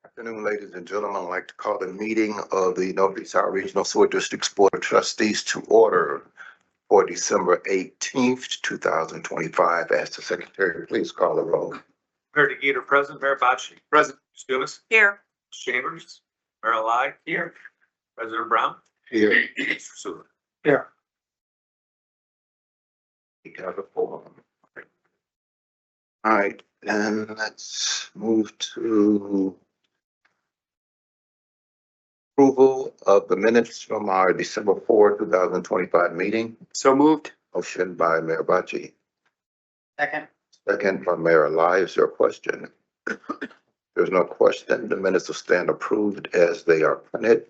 Afternoon, ladies and gentlemen. I'd like to call the meeting of the Northeast Ohio Regional Sewer District's Board of Trustees to order for December 18th, 2025. Ask the secretary, please call the roll. Mayor DeGeter present, Mayor Bocci. Present. Stumis. Here. Chambers. Mayor Lai. Here. President Brown. Here. Mr. Sewell. Here. We have a forum. All right, then let's move to approval of the minutes from our December 4, 2025 meeting. So moved. Motion by Mayor Bocci, Second. second from Mayor Lai. Is there a question? There's no question. The minutes will stand approved as they are printed.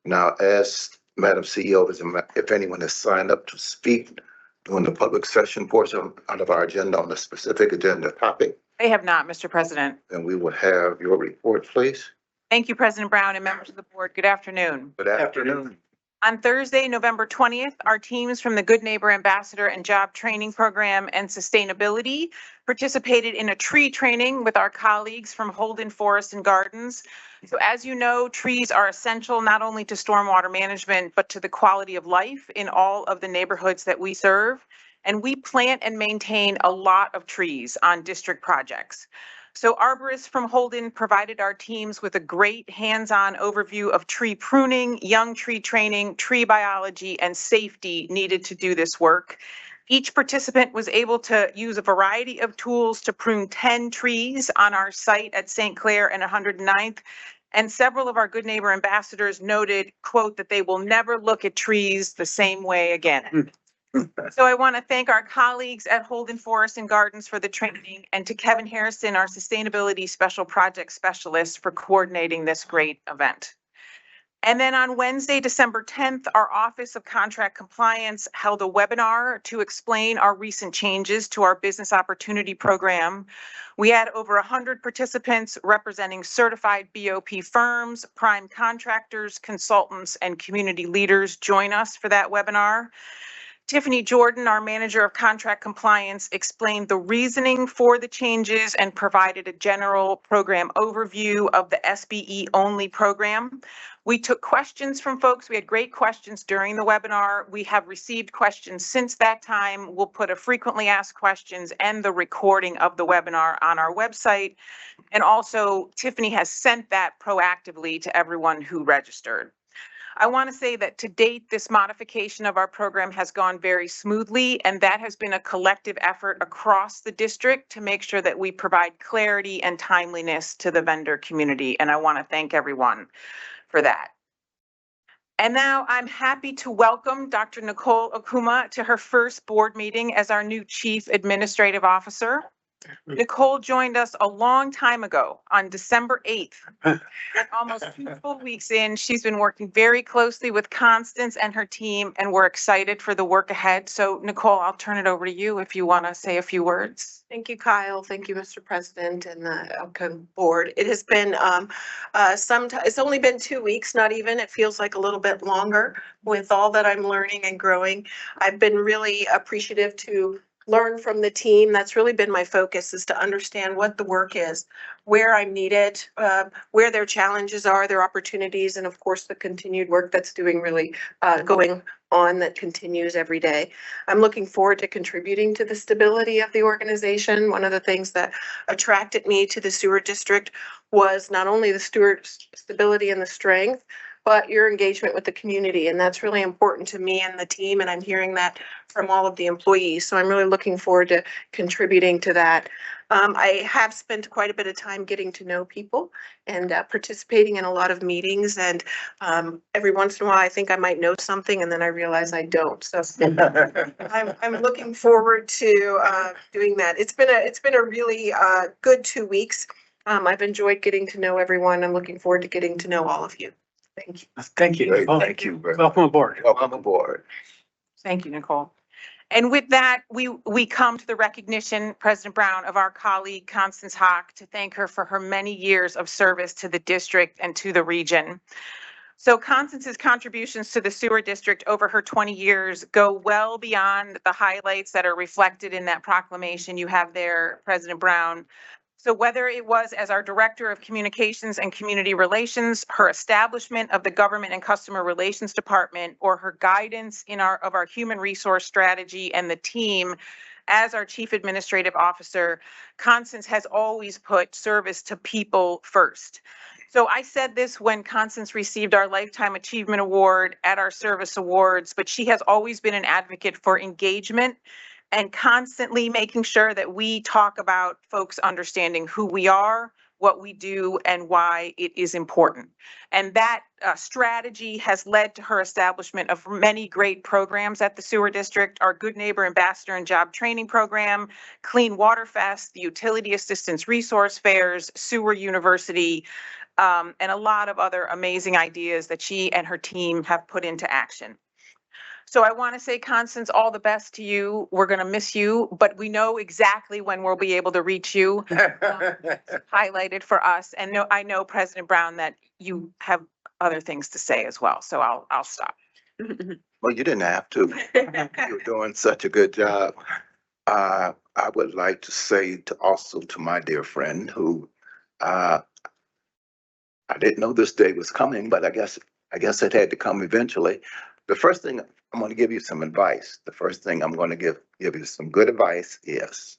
Now, as Madam CEO, if anyone has signed up to speak during the public session portion out of our agenda on the specific agenda topic, They have not, Mr. President. then we will have your report, please. Thank you, President Brown and members of the board. Good afternoon. Good afternoon. On Thursday, November 20th, our teams from the Good Neighbor Ambassador and Job Training Program and Sustainability participated in a tree training with our colleagues from Holden Forest and Gardens. So as you know, trees are essential not only to stormwater management, but to the quality of life in all of the neighborhoods that we serve. And we plant and maintain a lot of trees on district projects. So arborists from Holden provided our teams with a great hands-on overview of tree pruning, young tree training, tree biology, and safety needed to do this work. Each participant was able to use a variety of tools to prune 10 trees on our site at St. Clair and 109th. And several of our Good Neighbor ambassadors noted, quote, that they will never look at trees the same way again. So I want to thank our colleagues at Holden Forest and Gardens for the training, and to Kevin Harrison, our Sustainability Special Project Specialist, for coordinating this great event. And then on Wednesday, December 10th, our Office of Contract Compliance held a webinar to explain our recent changes to our Business Opportunity Program. We had over 100 participants representing certified BOP firms, prime contractors, consultants, and community leaders join us for that webinar. Tiffany Jordan, our manager of contract compliance, explained the reasoning for the changes and provided a general program overview of the SBE only program. We took questions from folks. We had great questions during the webinar. We have received questions since that time. We'll put a frequently asked questions and the recording of the webinar on our website. And also, Tiffany has sent that proactively to everyone who registered. I want to say that to date, this modification of our program has gone very smoothly, and that has been a collective effort across the district to make sure that we provide clarity and timeliness to the vendor community. And I want to thank everyone for that. And now I'm happy to welcome Dr. Nicole Okuma to her first board meeting as our new Chief Administrative Officer. Nicole joined us a long time ago on December 8th. And almost 2 full weeks in, she's been working very closely with Constance and her team, and we're excited for the work ahead. So Nicole, I'll turn it over to you if you want to say a few words. Thank you, Kyle. Thank you, Mr. President and the outcome board. It has been it's only been 2 weeks, not even. It feels like a little bit longer with all that I'm learning and growing. I've been really appreciative to learn from the team. That's really been my focus, is to understand what the work is, where I'm needed, where their challenges are, their opportunities, and of course the continued work that's going on that continues every day. I'm looking forward to contributing to the stability of the organization. One of the things that attracted me to the sewer district was not only the steward stability and the strength, but your engagement with the community. And that's really important to me and the team. And I'm hearing that from all of the employees. So I'm really looking forward to contributing to that. I have spent quite a bit of time getting to know people and participating in a lot of meetings. And every once in a while, I think I might know something, and then I realize I don't. So I'm looking forward to doing that. It's been a really good 2 weeks. I've enjoyed getting to know everyone. I'm looking forward to getting to know all of you. Thank you. Thank you. Great. Nicole. Thank you. Welcome aboard. Welcome aboard. Thank you, Nicole. And with that, we come to the recognition, President Brown, of our colleague Constance Hawk, to thank her for her many years of service to the district and to the region. So Constance's contributions to the sewer district over her 20 years go well beyond the highlights that are reflected in that proclamation you have there, President Brown. So whether it was as our Director of Communications and Community Relations, her establishment of the Government and Customer Relations Department, or her guidance in our human resource strategy and the team as our Chief Administrative Officer, Constance has always put service to people first. So I said this when Constance received our Lifetime Achievement Award at our service awards, but she has always been an advocate for engagement and constantly making sure that we talk about folks understanding who we are, what we do, and why it is important. And that strategy has led to her establishment of many great programs at the Sewer District, our Good Neighbor Ambassador and Job Training Program, Clean Water Fest, the Utility Assistance Resource Fairs, Sewer University, and a lot of other amazing ideas that she and her team have put into action. So I want to say, Constance, all the best to you. We're going to miss you, but we know exactly when we'll be able to reach you. Highlighted for us. And I know, President Brown, that you have other things to say as well. So I'll stop. Well, you didn't have to. You're doing such a good job. I would like to say to my dear friend who, I didn't know this day was coming, but I guess it had to come eventually. The first thing I'm going to give you some advice. The first thing I'm going to give you some good advice is,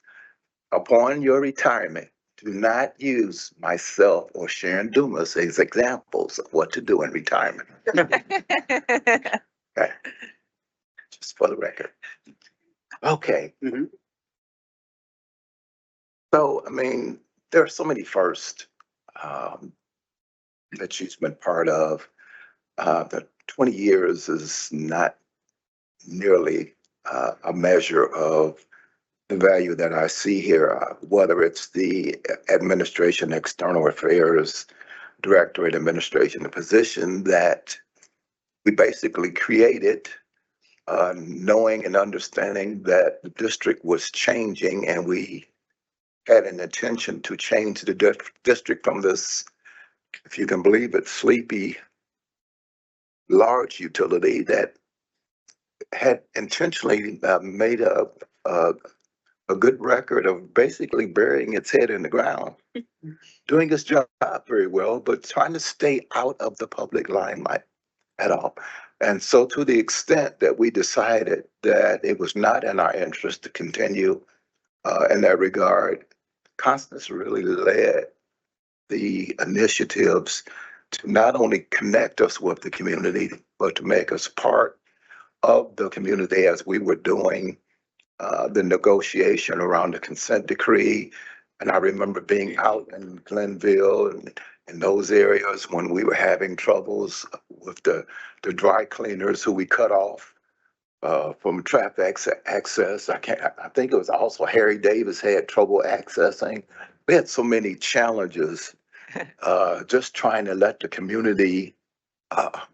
upon your retirement, do not use myself or Sharon Dumas as examples of what to do in retirement. Okay. Just for the record. Okay. So, I mean, there are so many firsts that she's been part of. The 20 years is not nearly a measure of the value that I see here, whether it's the administration, external affairs, directorate administration, the position that we basically created, knowing and understanding that the district was changing, and we had an intention to change the district from this, if you can believe it, sleepy, large utility that had intentionally made a good record of basically burying its head in the ground, doing its job very well, but trying to stay out of the public limelight at all. And so to the extent that we decided that it was not in our interest to continue in that regard, Constance really led the initiatives to not only connect us with the community, but to make us part of the community as we were doing the negotiation around the consent decree. And I remember being out in Glenville and in those areas when we were having troubles with the dry cleaners who we cut off from traffic access. I think it was also Harry Davis had trouble accessing. We had so many challenges just trying to let the community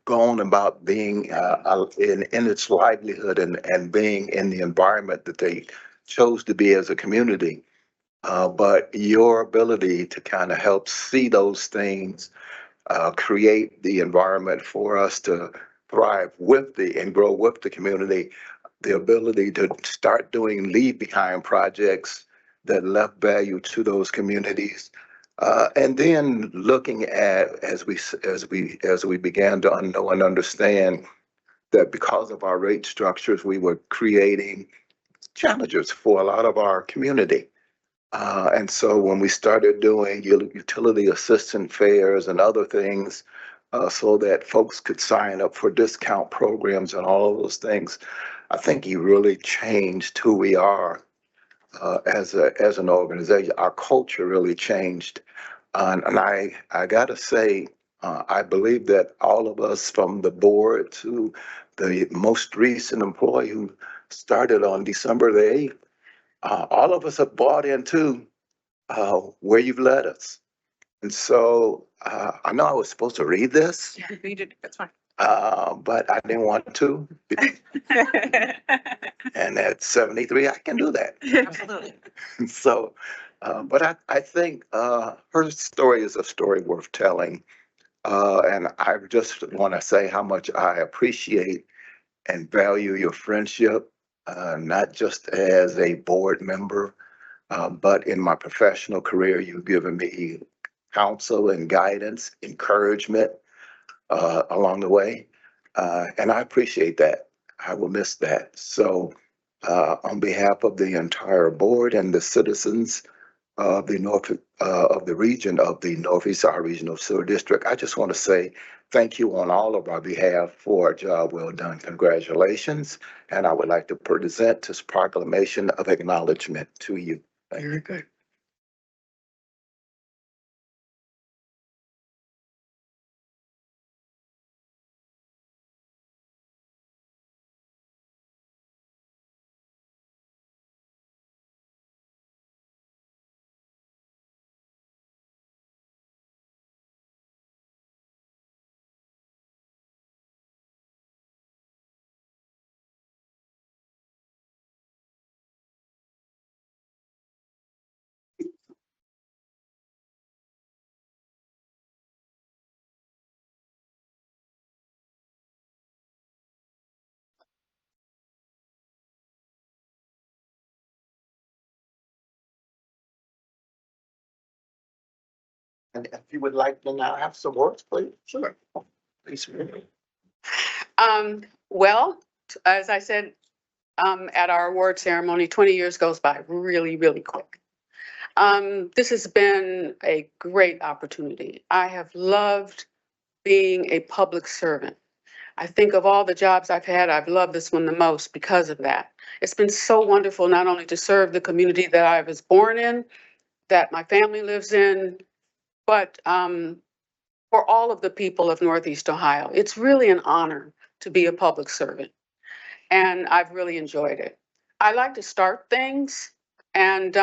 go on about being in its livelihood and being in the environment that they chose to be as a community. But your ability to kind of help see those things, create the environment for us to thrive with and grow with the community, the ability to start doing leave behind projects that left value to those communities. And then looking at, as we began to know and understand that because of our rate structures, we were creating challenges for a lot of our community. And so when we started doing utility assistant fairs and other things, so that folks could sign up for discount programs and all of those things, I think he really changed who we are as an organization. Our culture really changed. And I gotta say, I believe that all of us, from the board to the most recent employee who started on December the 8th, all of us have bought into where you've led us. And so I know I was supposed to read this, Yeah, you did. That's fine. but I didn't want to. And at 73, I can do that. Absolutely. So, but I think her story is a story worth telling. And I just want to say how much I appreciate and value your friendship, not just as a board member, But in my professional career, you've given me counsel and guidance, encouragement along the way. And I appreciate that. I will miss that. So on behalf of the entire board and the citizens of the of the region of the Northeast Ohio Regional Sewer District, I just want to say thank you on all of our behalf for a job well done. Congratulations. And I would like to present this proclamation of acknowledgement to you. Very good. And if you would like to now have some words, please. Sure. Please. Well, as I said, at our award ceremony, 20 years goes by really, really quick. This has been a great opportunity. I have loved being a public servant. I think of all the jobs I've had, I've loved this one the most because of that. It's been so wonderful not only to serve the community that I was born in, that my family lives in, but for all of the people of Northeast Ohio. It's really an honor to be a public servant, and I've really enjoyed it. I like to start things, and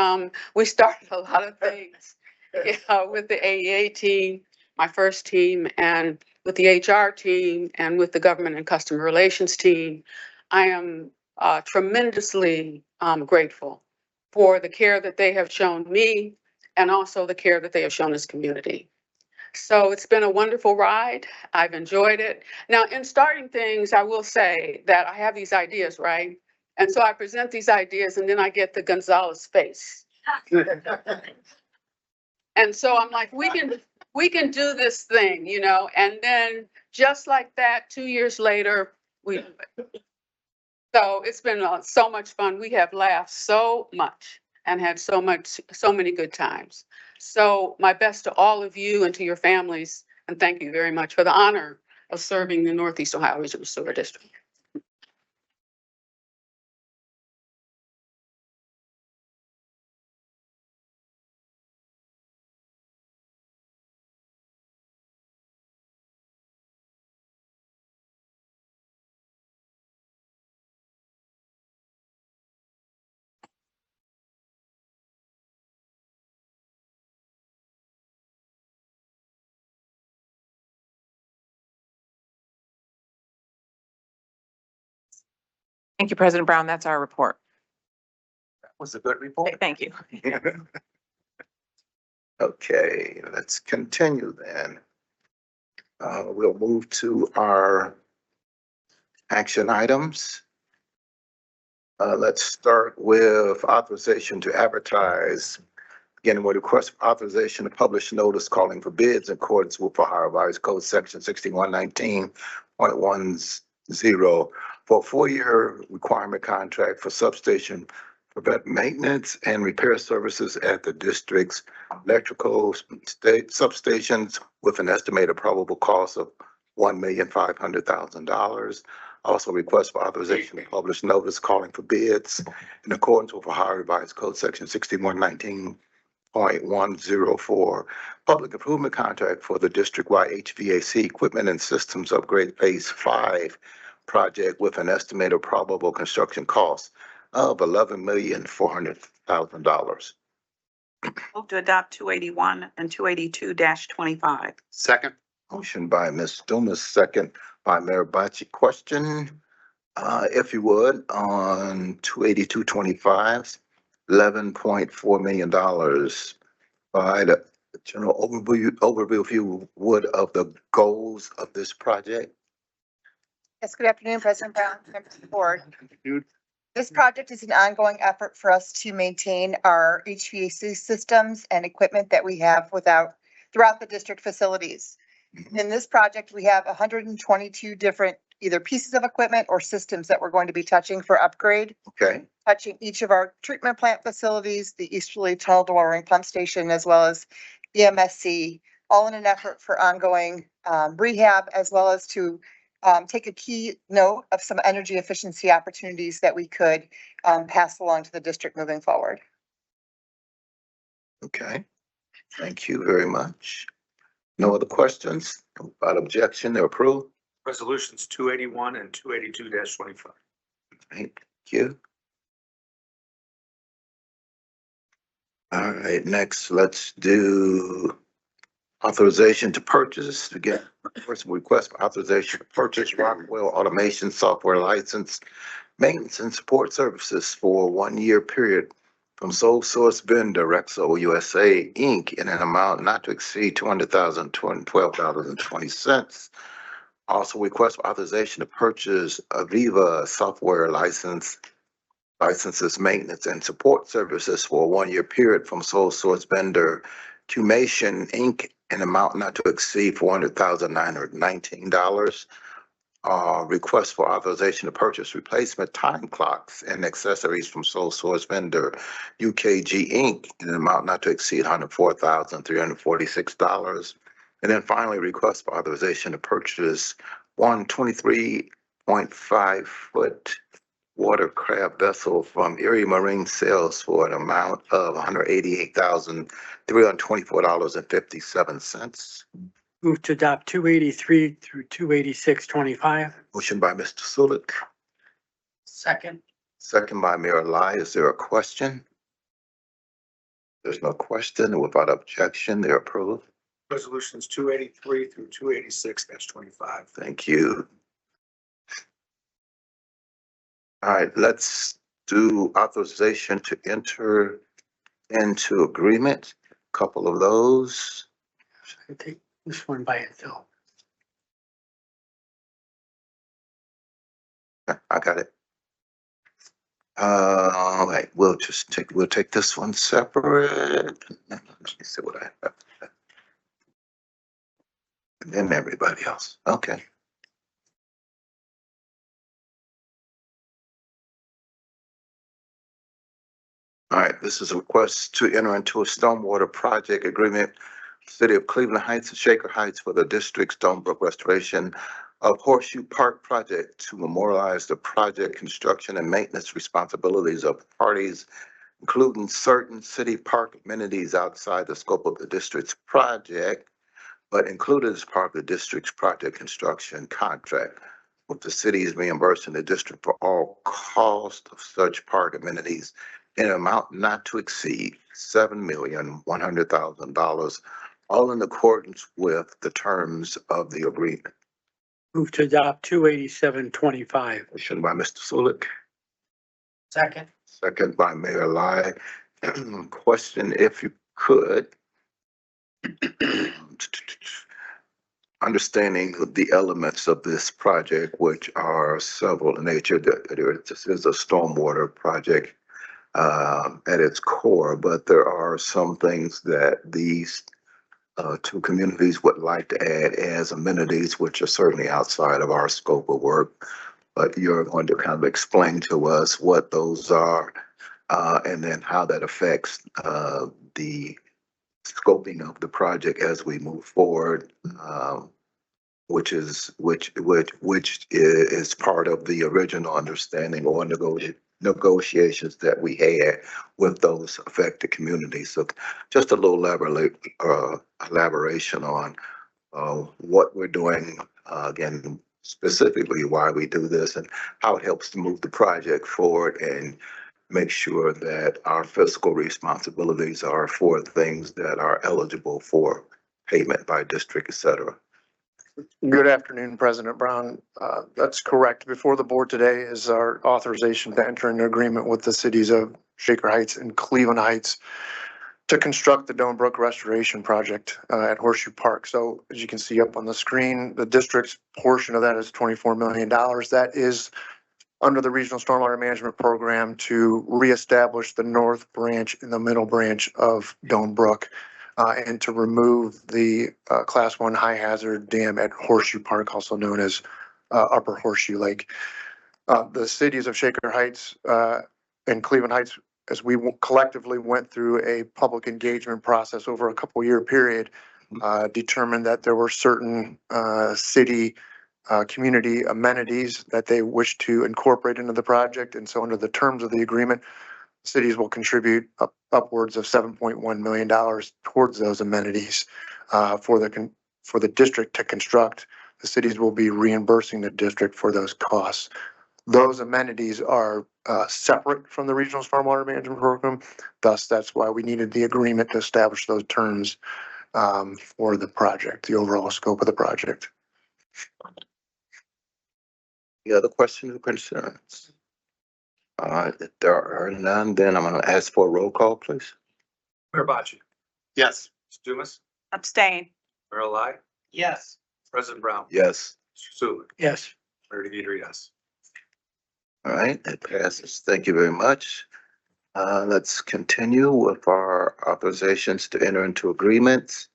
we started a lot of things with the AEA team, my first team, and with the HR team, and with the government and customer relations team. I am tremendously grateful for the care that they have shown me, and also the care that they have shown this community. So it's been a wonderful ride. I've enjoyed it. Now, in starting things, I will say that I have these ideas, right? And so I present these ideas and then I get the Gonzalez face. And so I'm like, we can do this thing, you know? And then just like that, 2 years later, we do it. So it's been so much fun. We have laughed so much and had so many good times. So my best to all of you and to your families, and thank you very much for the honor of serving the Northeast Ohio Regional Sewer District. Thank you, President Brown. That's our report. That was a good report. Thank you. Okay, let's continue then. We'll move to our action items. Let's start with authorization to advertise. Beginning with request for authorization to publish notice calling for bids in accordance with Ohio Revised Code Section 6119.10 for a 4-year requirement contract for substation prevent maintenance and repair services at the district's electrical substations with an estimated probable cost of $1,500,000. Also request for authorization to publish notice calling for bids in accordance with Ohio Revised Code Section 6119.104, public improvement contract for the district-wide HVAC equipment and systems upgrade phase 5 project with an estimated probable construction cost of $11,400,000. Move to adopt 281 and 282-25. Second. Motion by Ms. Dumas, second by Mayor Bocci. Question, if you would, on 28225, $11.4 million. Provide a general overview, if you would, of the goals of this project. Yes, good afternoon, President Brown, members of the board. This project is an ongoing effort for us to maintain our HVAC systems and equipment that we have throughout the district facilities. In this project, we have 122 different either pieces of equipment or systems that we're going to be touching for upgrade, Okay, touching each of our treatment plant facilities, the easterly tunnel dewatering pump station, as well as EMSC, all in an effort for ongoing rehab, as well as to take a key note of some energy efficiency opportunities that we could pass along to the district moving forward. okay. Thank you very much. No other questions? Without objection, they're approved. Resolutions 281 and 282-25. Thank you. All right, next, let's do authorization to purchase. Again, first request for authorization to purchase Rockwell Automation Software License, Maintenance and Support Services for a 1-year period from sole source vendor Rexo USA, Inc. in an amount not to exceed $200,012.20. Also request for authorization to purchase Aviva Software Licenses, maintenance and support services for a 1-year period from sole source vendor Cumation Inc. in amount not to exceed $400,919. Request for authorization to purchase replacement time clocks and accessories from sole source vendor UKG Inc. in an amount not to exceed $104,346. And then finally, request for authorization to purchase one 23.5 foot watercraft vessel from Erie Marine Sales for an amount of $188,324.57. Move to adopt 283 through 286-25. Motion by Mr. Sulik, Second. second by Mayor Lai. Is there a question? There's no question. Without objection, they're approved. Resolutions 283 through 286-25. Thank you. All right, let's do authorization to enter into agreement. Couple of those. Should I take this one by itself? I got it. All right, we'll take this one separate. Let me see what I have. And then everybody else. Okay. All right, this is a request to enter into a stormwater project agreement, City of Cleveland Heights and Shaker Heights for the district's Stonebrook restoration of Horseshoe Park project to memorialize the project construction and maintenance responsibilities of parties, including certain city park amenities outside the scope of the district's project, but included as part of the district's project construction contract, with the city is reimbursing the district for all cost of such park amenities in an amount not to exceed $7,100,000, all in accordance with the terms of the agreement. Move to adopt 287-25. Motion by Mr. Sulik, Second. second by Mayor Lai. Question, if you could. Understanding the elements of this project, which are several in nature, this is a stormwater project at its core, but there are some things that these two communities would like to add as amenities, which are certainly outside of our scope of work. But you're going to kind of explain to us what those are and then how that affects the scoping of the project as we move forward, which is part of the original understanding or negotiations that we had with those affected communities. So just a little elaboration on what we're doing, again, specifically why we do this and how it helps to move the project forward and make sure that our fiscal responsibilities are for things that are eligible for payment by district, et cetera. Good afternoon, President Brown. That's correct. Before the board today is our authorization to enter into agreement with the cities of Shaker Heights and Cleveland Heights to construct the Stonebrook Restoration Project at Horseshoe Park. So as you can see up on the screen, the district's portion of that is $24 million. That is under the Regional Stormwater Management Program to reestablish the north branch and the middle branch of Dome Brook, and to remove the Class 1 high hazard dam at Horseshoe Park, also known as Upper Horseshoe Lake. The cities of Shaker Heights and Cleveland Heights, as we collectively went through a public engagement process over a couple-year period, determined that there were certain city community amenities that they wish to incorporate into the project. And so under the terms of the agreement, cities will contribute upwards of $7.1 million towards those amenities for the district to construct. The cities will be reimbursing the district for those costs. Those amenities are separate from the Regional Stormwater Management Program. Thus, that's why we needed the agreement to establish those terms for the project, the overall scope of the project. Any other questions or concerns? All right, if there are none, then I'm gonna ask for a roll call, please. Mayor Bocci. Yes. Mr. Dumas. Abstain. Mayor Lai. Yes. President Brown. Yes. Mr. Sullivan. yes, Mayor DeGeter, yes. All right, it passes. Thank you very much. Let's continue with our authorizations to enter into agreements.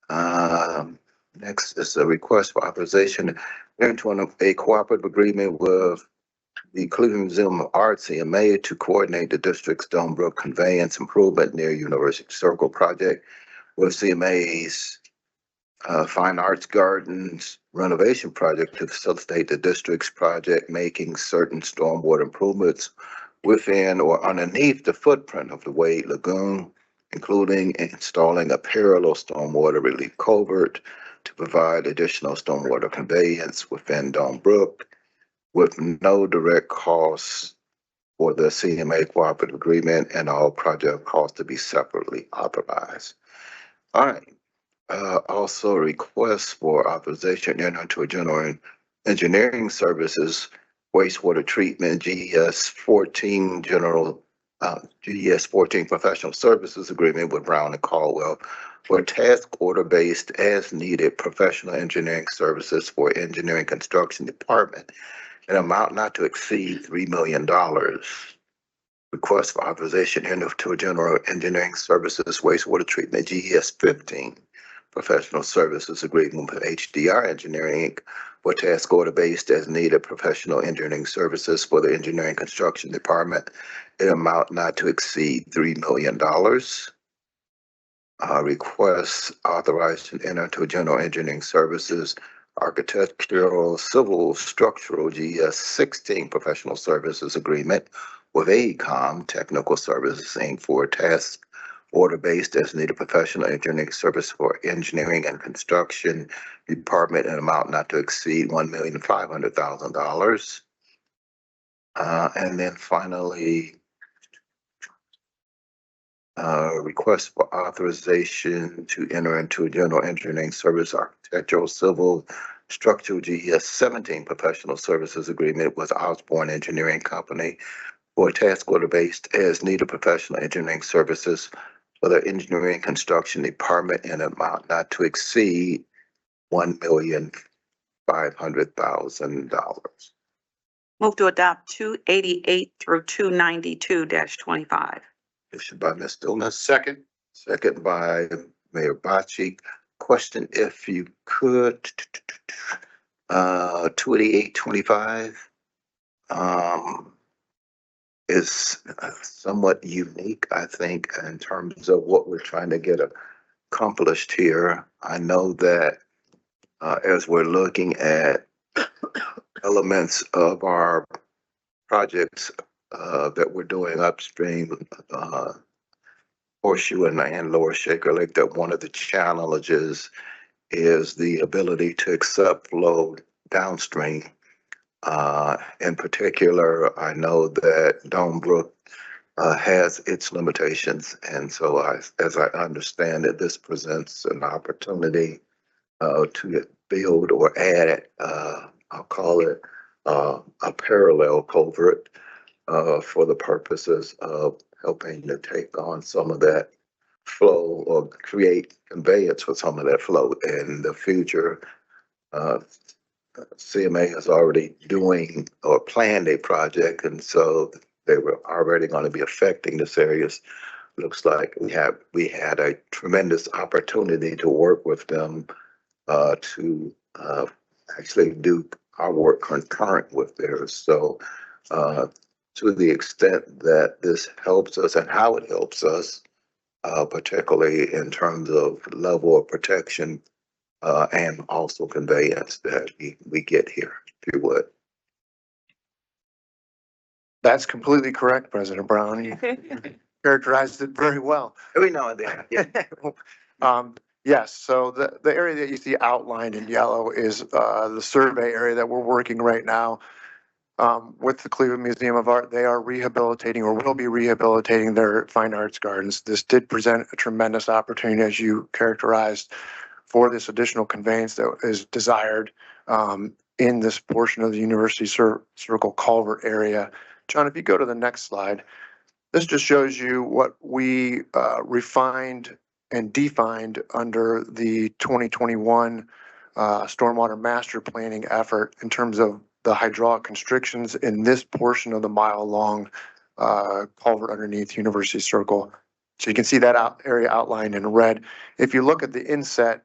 Next is a request for authorization to enter into a cooperative agreement with the Cleveland Museum of Art, CMA, to coordinate the district's Dome Brook conveyance improvement near University Circle project with CMA's Fine Arts Gardens renovation project to facilitate the district's project making certain stormwater improvements within or underneath the footprint of the Wade Lagoon, including installing a parallel stormwater relief culvert to provide additional stormwater conveyance within Dome Brook with no direct costs for the CMA cooperative agreement, and all project costs to be separately authorized. All right. Also a request for authorization to enter into a general engineering services wastewater treatment GES 14 GES 14 professional services agreement with Brown and Caldwell for task order based as needed professional engineering services for engineering construction department, an amount not to exceed $3 million. Request for authorization into a general engineering services wastewater treatment GES 15 professional services agreement with HDR Engineering Inc. for task order based as needed professional engineering services for the engineering construction department, an amount not to exceed $3 million. Request authorized to enter into a general engineering services architectural civil structural GS 16 professional services agreement with AECOM Technical Services Inc. for task order based as needed professional engineering service for engineering and construction department, an amount not to exceed $1,500,000. And then finally, request for authorization to enter into a general engineering service architectural civil structural GES 17 professional services agreement with Osborne Engineering Company for task order based as needed professional engineering services for the engineering construction department, in an amount not to exceed $1,500,000. Move to adopt 288 through 292-25. Issued by Ms. Stillness. Second. Second by Mayor Bocci. Question, if you could, 28825 is somewhat unique, I think, in terms of what we're trying to get accomplished here. I know that as we're looking at elements of our projects that we're doing upstream, Horseshoe and Lower Shaker Lake, that one of the challenges is the ability to accept flow downstream. In particular, I know that Dome Brook has its limitations, and so as I understand it, this presents an opportunity to build or add, I'll call it a parallel culvert for the purposes of helping to take on some of that flow or create conveyance for some of that flow in the future. CMA is already doing or planned a project, and so they were already going to be affecting this area. Looks like we had a tremendous opportunity to work with them to actually do our work concurrent with theirs. So to the extent that this helps us and how it helps us, particularly in terms of level of protection and also conveyance that we get here, if you would. That's completely correct, President Brown. You characterized it very well. Every now and then, yeah. Yes, so the area that you see outlined in yellow is the survey area that we're working right now with the Cleveland Museum of Art. They are rehabilitating or will be rehabilitating their fine arts gardens. This did present a tremendous opportunity, as you characterized, for this additional conveyance that is desired in this portion of the University Circle Culvert area. John, if you go to the next slide, this just shows you what we refined and defined under the 2021 stormwater master planning effort in terms of the hydraulic constrictions in this portion of the mile-long culvert underneath University Circle. So you can see that area outlined in red. If you look at the inset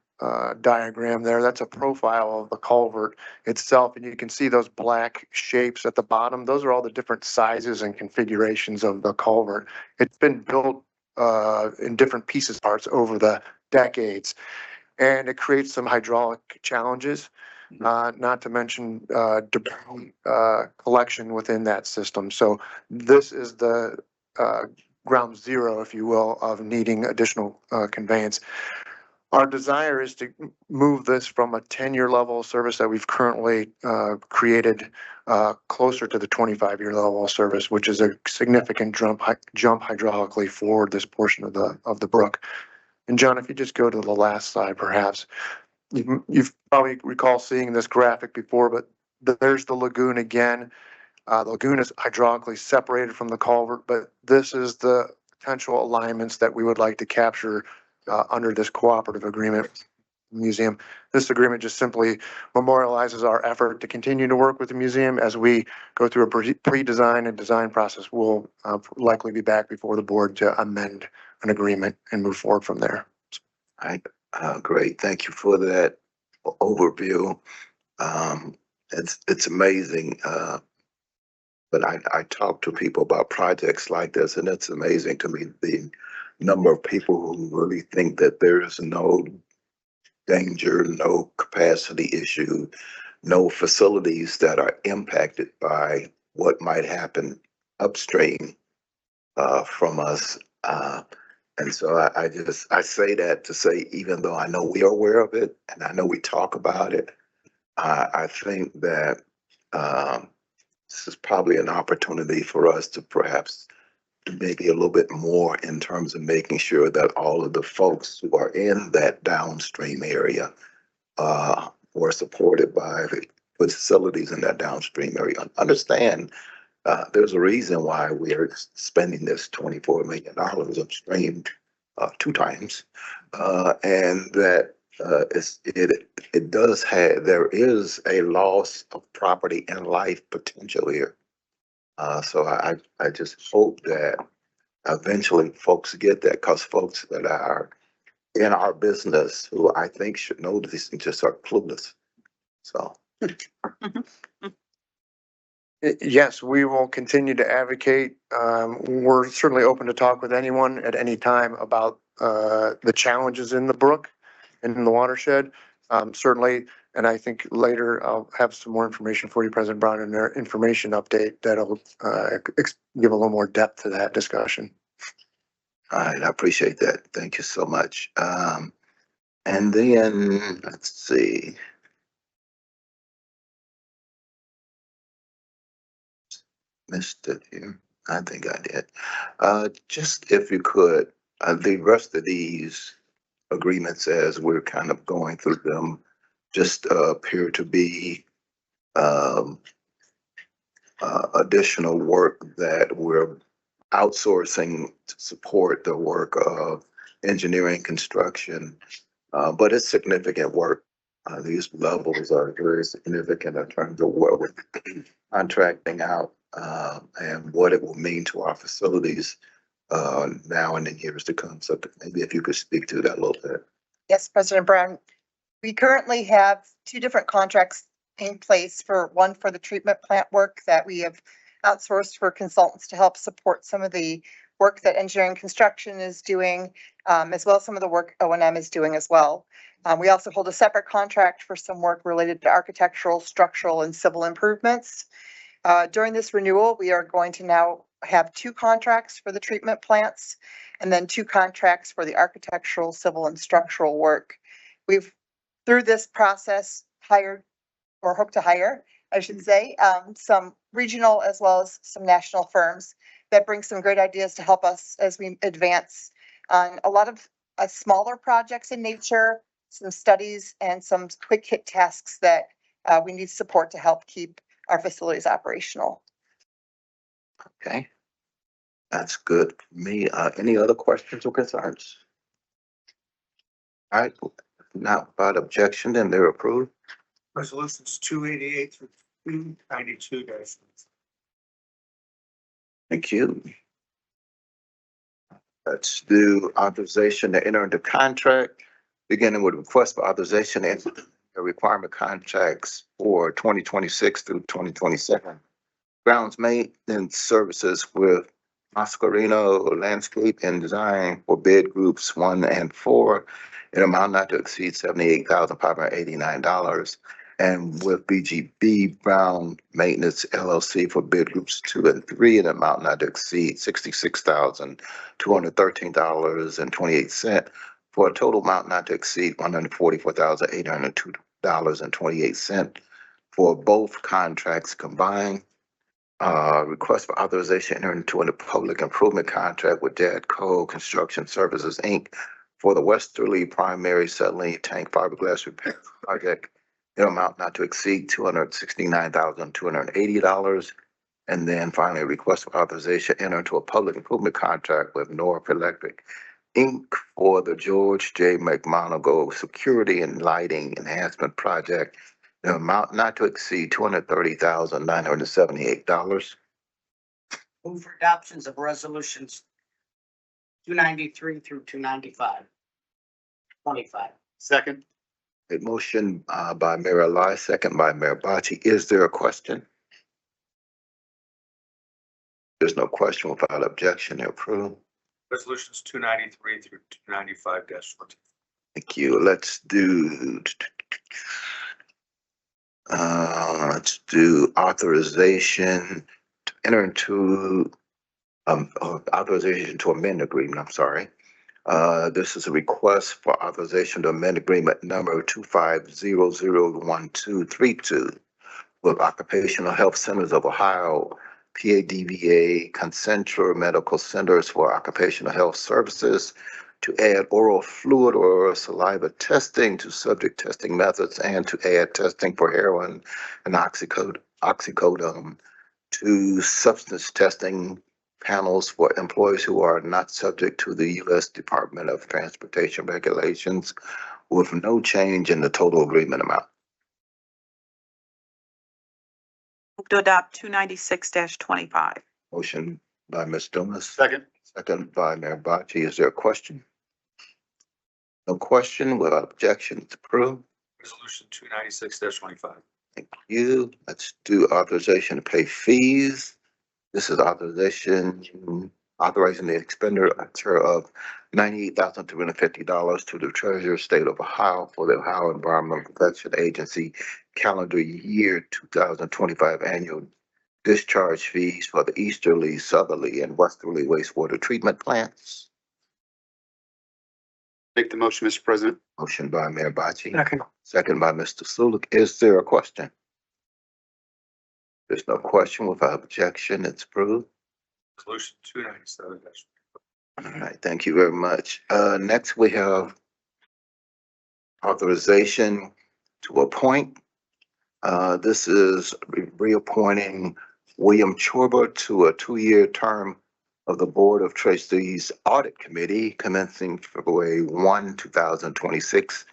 diagram there, that's a profile of the culvert itself, and you can see those black shapes at the bottom. Those are all the different sizes and configurations of the culvert. It's been built in different pieces parts over the decades, and it creates some hydraulic challenges, not to mention debris collection within that system. So this is the ground zero, if you will, of needing additional conveyance. Our desire is to move this from a 10-year level of service that we've currently created closer to the 25-year level of service, which is a significant jump hydraulically for this portion of the brook. And John, if you just go to the last slide, perhaps. You've probably recall seeing this graphic before, but there's the lagoon again. The lagoon is hydraulically separated from the culvert, but this is the potential alignments that we would like to capture under this cooperative agreement museum. This agreement just simply memorializes our effort to continue to work with the museum as we go through a pre-design and design process. We'll likely be back before the board to amend an agreement and move forward from there. All right, great. Thank you for that overview. It's amazing. But I talk to people about projects like this, and it's amazing to me the number of people who really think that there is no danger, no capacity issue, no facilities that are impacted by what might happen upstream from us. And so I say that to say, even though I know we are aware of it and I know we talk about it, I think that this is probably an opportunity for us to perhaps maybe a little bit more in terms of making sure that all of the folks who are in that downstream area were supported by the facilities in that downstream area. Understand, there's a reason why we're spending this $24 million upstream 2 times, and that there is a loss of property and life potential here. So I just hope that eventually folks get that, because folks that are in our business who I think should know this and just are clueless. So. Yes, we will continue to advocate. We're certainly open to talk with anyone at any time about the challenges in the brook and in the watershed. Certainly, and I think later I'll have some more information for you, President Brown, in their information update that'll give a little more depth to that discussion. All right, I appreciate that. Thank you so much. And then let's see. Missed it here. I think I did. Just if you could, the rest of these agreements as we're kind of going through them just appear to be additional work that we're outsourcing to support the work of engineering construction, but it's significant work. These levels are very significant in terms of what we're contracting out, and what it will mean to our facilities, now and in years to come. So maybe if you could speak to that a little bit. Yes, President Brown. We currently have two different contracts in place one for the treatment plant work that we have outsourced for consultants to help support some of the work that engineering construction is doing, as well as some of the work O&M is doing as well. We also hold a separate contract for some work related to architectural, structural, and civil improvements. During this renewal, we are going to now have two contracts for the treatment plants and then two contracts for the architectural, civil, and structural work. We've, through this process, hired or hope to hire, I should say, some regional as well as some national firms that bring some great ideas to help us as we advance on a lot of smaller projects in nature, some studies, and some quick hit tasks that we need support to help keep our facilities operational. Okay. That's good for me. Any other questions or concerns? All right, not without objection, then they're approved. Resolutions 288 through 292 dash. Thank you. Let's do authorization to enter into contract, beginning with request for authorization and requirement contracts for 2026 through 2027. Grounds maintenance services with Mascarino Landscape and Design for bid groups 1 and 4 in amount not to exceed $78,589. And with BGB Brown Maintenance LLC for bid groups 2 and 3 in amount not to exceed $66,213.28 for a total amount not to exceed $144,802.28 for both contracts combined. Request for authorization to enter into a public improvement contract with Jadco Construction Services, Inc. for the Westerly Primary Settling Tank Fiberglass Repair Project in amount not to exceed $269,280. And then finally, request for authorization to enter into a public improvement contract with North Electric, Inc. for the George J. McMonagle Security and Lighting Enhancement Project in amount not to exceed $230,978. Move for adoptions of resolutions 293 through 295. 25. Second. A motion by Mayor Lai, second by Mayor Bocci. Is there a question? There's no question. Without objection, they're approved. Resolutions 293 through 295 dash 20. Thank you. Let's do authorization to enter into authorization to amend agreement. I'm sorry. This is a request for authorization to amend agreement number 25001232 with Occupational Health Centers of Ohio, PADVA, Concentra Medical Centers for Occupational Health Services to add oral fluid or saliva testing to subject testing methods and to add testing for heroin and oxycodone to substance testing panels for employees who are not subject to the U.S. Department of Transportation regulations with no change in the total agreement amount. Move to adopt 296-25. Motion by Ms. Dumas. Second. Second by Mayor Bocci. Is there a question? No question. Without objection, it's approved. Resolution 296 dash 25. Thank you. Let's do authorization to pay fees. This is authorizing the expenditure of $98,350 to the Treasurer State of Ohio for the Ohio Environmental Protection Agency calendar year 2025 annual discharge fees for the easterly, southerly, and westerly wastewater treatment plants. Make the motion, Mr. President. Motion by Mayor Bocci. Second. Second by Mr. Sulik. Is there a question? There's no question. Without objection, it's approved. Resolution 297 dash. All right, thank you very much. Next we have authorization to appoint. This is reappointing William Chorba to a 2-year term of the Board of Trustees Audit Committee commencing February 1, 2026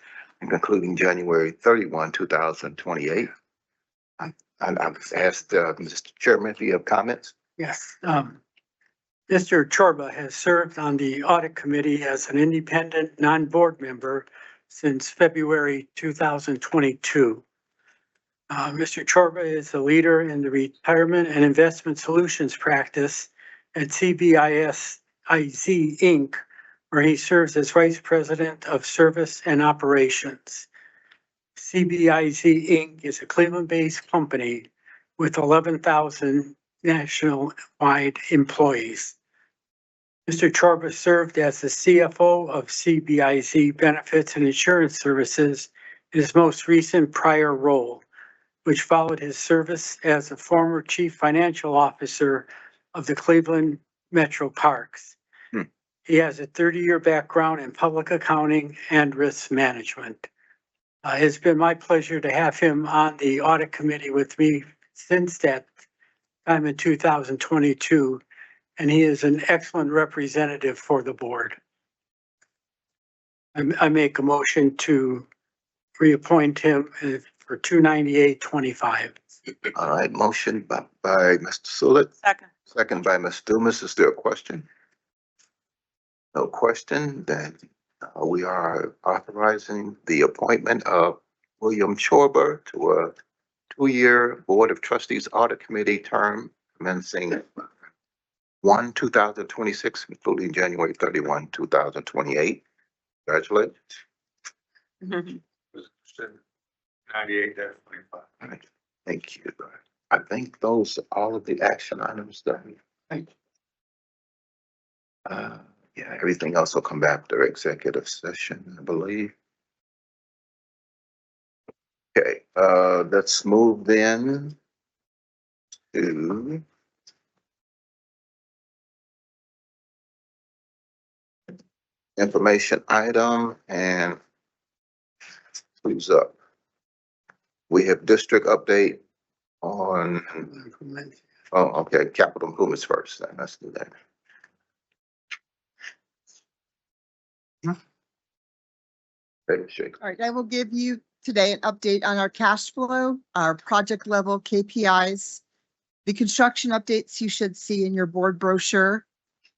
and concluding January 31, 2028. I've asked, Mr. Chairman, if you have comments? Yes. Mr. Chorba has served on the audit committee as an independent, non-board member since February 2022. Mr. Chorba is a leader in the retirement and investment solutions practice at CBIS IZ Inc., where he serves as Vice President of Service and Operations. CBIZ Inc. is a Cleveland-based company with 11,000 national-wide employees. Mr. Chorba served as the CFO of CBIZ Benefits and Insurance Services in his most recent prior role, which followed his service as a former Chief Financial Officer of the Cleveland Metro Parks. He has a 30-year background in public accounting and risk management. It's been my pleasure to have him on the audit committee with me since that time in 2022, and he is an excellent representative for the board. I make a motion to reappoint him for 298.25. All right, motion by Mr. Sulik, Second. second by Ms. Dumas. Is there a question? No question, then we are authorizing the appointment of William Chorba to a 2-year Board of Trustees Audit Committee term commencing 1/2026, including January 31, 2028. Congratulations. 98-25. All right, thank you. I think those are all of the action items done. Thank you. Yeah, everything else will come back to executive session, I believe. Okay, let's move then to information item, and who's up? We have district update on, oh, okay, capital improvements first. Let's do that. All right, I will give you today an update on our cash flow, our project level KPIs, the construction updates you should see in your board brochure.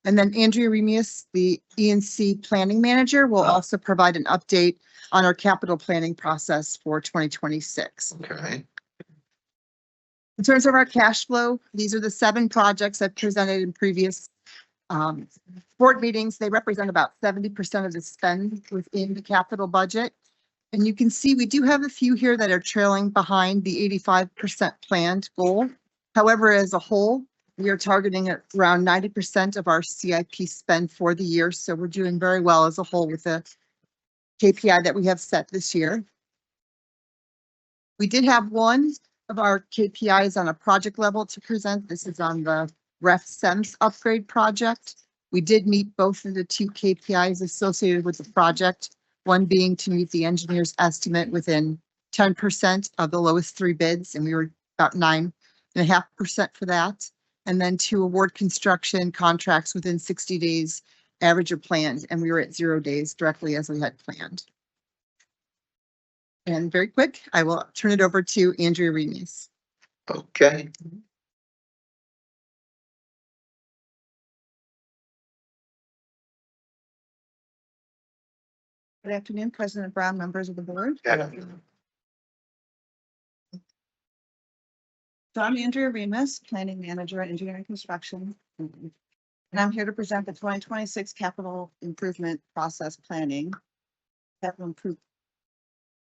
And then Andrea Remius, the ENC planning manager, will also provide an update on our capital planning process for 2026. Okay. In terms of our cash flow, these are the 7 projects I've presented in previous board meetings. They represent about 70% of the spend within the capital budget. And you can see we do have a few here that are trailing behind the 85% planned goal. However, as a whole, we are targeting at around 90% of our CIP spend for the year. So we're doing very well as a whole with the KPI that we have set this year. We did have one of our KPIs on a project level to present. This is on the Ref SEMS upgrade project. We did meet both of the 2 KPIs associated with the project, one being to meet the engineer's estimate within 10% of the lowest 3 bids, and we were about 9.5% for that. And then to award construction contracts within 60 days, average or planned, and we were at 0 days directly as we had planned. And very quick, I will turn it over to Andrea Remius. Okay. Good afternoon, President Brown, members of the board. Yeah. So I'm Andrea Remus, Planning Manager at Engineering Construction. And I'm here to present the 2026 Capital Improvement Process Planning.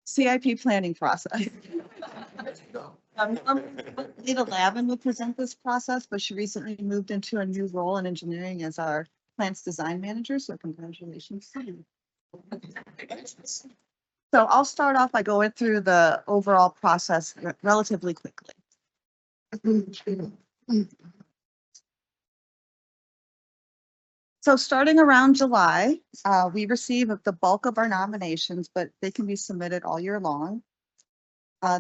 CIP planning process. Lita Lavin will present this process, but she recently moved into a new role in engineering as our plants design manager, so congratulations. So I'll start off by going through the overall process relatively quickly. So starting around July, we receive the bulk of our nominations, but they can be submitted all year long.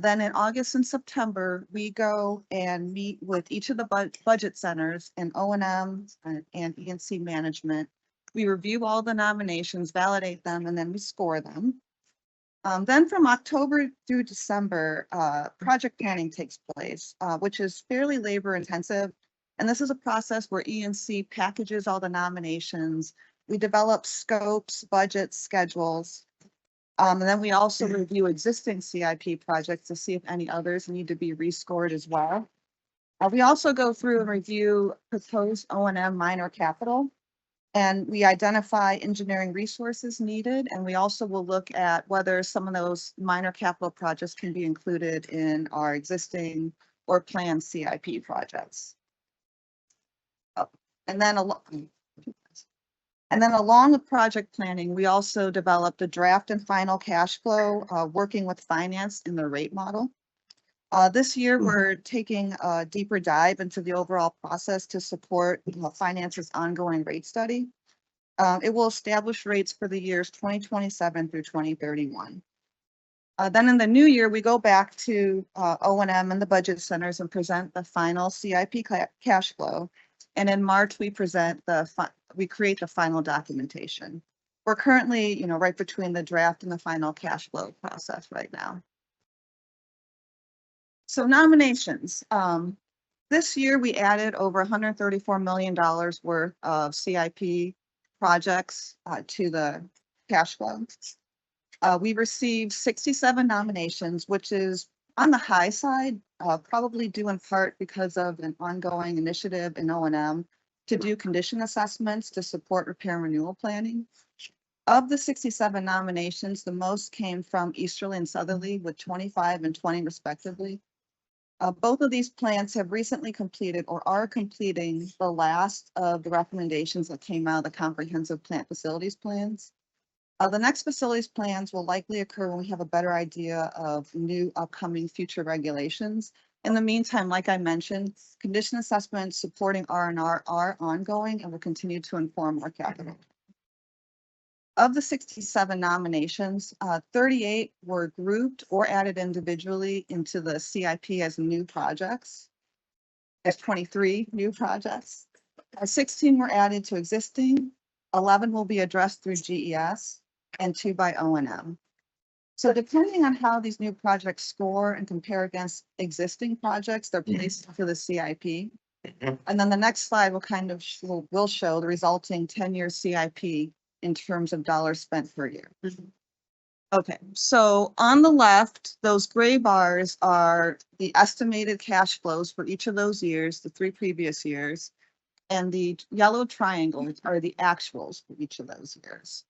Then in August and September, we go and meet with each of the budget centers and O&M and ENC management. We review all the nominations, validate them, and then we score them. Then from October through December, project planning takes place, which is fairly labor intensive. And this is a process where E&C packages all the nominations. We develop scopes, budgets, schedules. And then we also review existing CIP projects to see if any others need to be rescored as well. We also go through and review proposed O&M minor capital. And we identify engineering resources needed, and we also will look at whether some of those minor capital projects can be included in our existing or planned CIP projects. And then along with project planning, we also developed a draft and final cash flow, working with finance in the rate model. This year, we're taking a deeper dive into the overall process to support finance's ongoing rate study. It will establish rates for the years 2027 through 2031. Then in the new year, we go back to O&M and the budget centers and present the final CIP cash flow. And in March, we create the final documentation. We're currently, right between the draft and the final cash flow process right now. So nominations. This year, we added over $134 million worth of CIP projects to the cash flow. We received 67 nominations, which is on the high side, probably due in part because of an ongoing initiative in O&M to do condition assessments to support repair and renewal planning. Of the 67 nominations, the most came from Easterly and Southerly with 25 and 20 respectively. Both of these plants have recently completed or are completing the last of the recommendations that came out of the comprehensive plant facilities plans. The next facilities plans will likely occur when we have a better idea of new upcoming future regulations. In the meantime, like I mentioned, condition assessments supporting R&R are ongoing and will continue to inform our capital. Of the 67 nominations, 38 were grouped or added individually into the CIP as new projects. There's 23 new projects. 16 were added to existing, 11 will be addressed through GES, and 2 by O&M. So depending on how these new projects score and compare against existing projects, they're placed into the CIP. And then the next slide will show the resulting 10-year CIP in terms of dollars spent per year. Okay, so on the left, those gray bars are the estimated cash flows for each of those years, the 3 previous years, and the yellow triangles are the actuals for each of those years.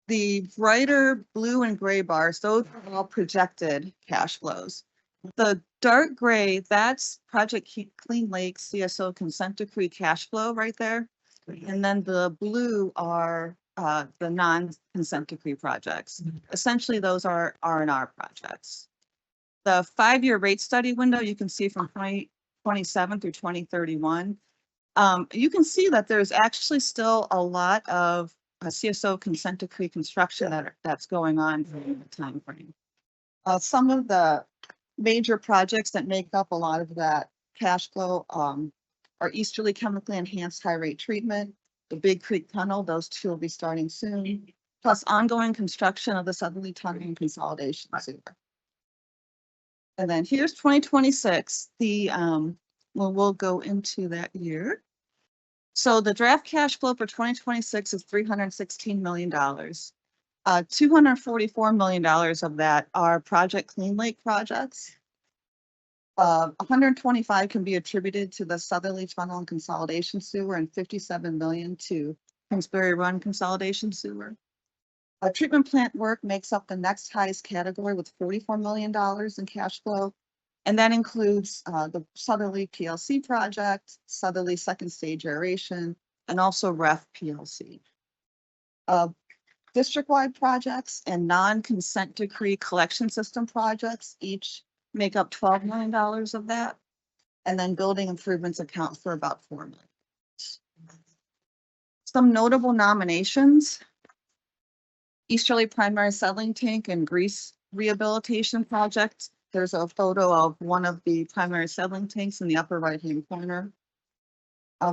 The brighter blue and gray bars, those are all projected cash flows. The dark gray, that's Project Clean Lake CSO consent decree cash flow right there. And then the blue are the non-consent decree projects. Essentially, those are R&R projects. The 5-year rate study window you can see from 2027 through 2031. You can see that there's actually still a lot of CSO consent decree construction that's going on during the time frame. Some of the major projects that make up a lot of that cash flow are Easterly chemically enhanced high rate treatment, the Big Creek Tunnel, those 2 will be starting soon, plus ongoing construction of the Southerly Tunnel and consolidation sewer. And then here's 2026, we'll go into that year. So the draft cash flow for 2026 is $316 million. $244 million of that are Project Clean Lake projects. 125 can be attributed to the Southerly Tunnel and consolidation sewer and 57 million to Kingsbury Run consolidation sewer. Treatment plant work makes up the next highest category with $44 million in cash flow. And that includes the Southerly PLC project, Southerly second stage aeration, and also REF PLC. District-wide projects and non-consent decree collection system projects each make up $12 million of that. And then building improvements account for about $4 million. Some notable nominations. Easterly primary settling tank and grease rehabilitation project. There's a photo of one of the primary settling tanks in the upper right-hand corner.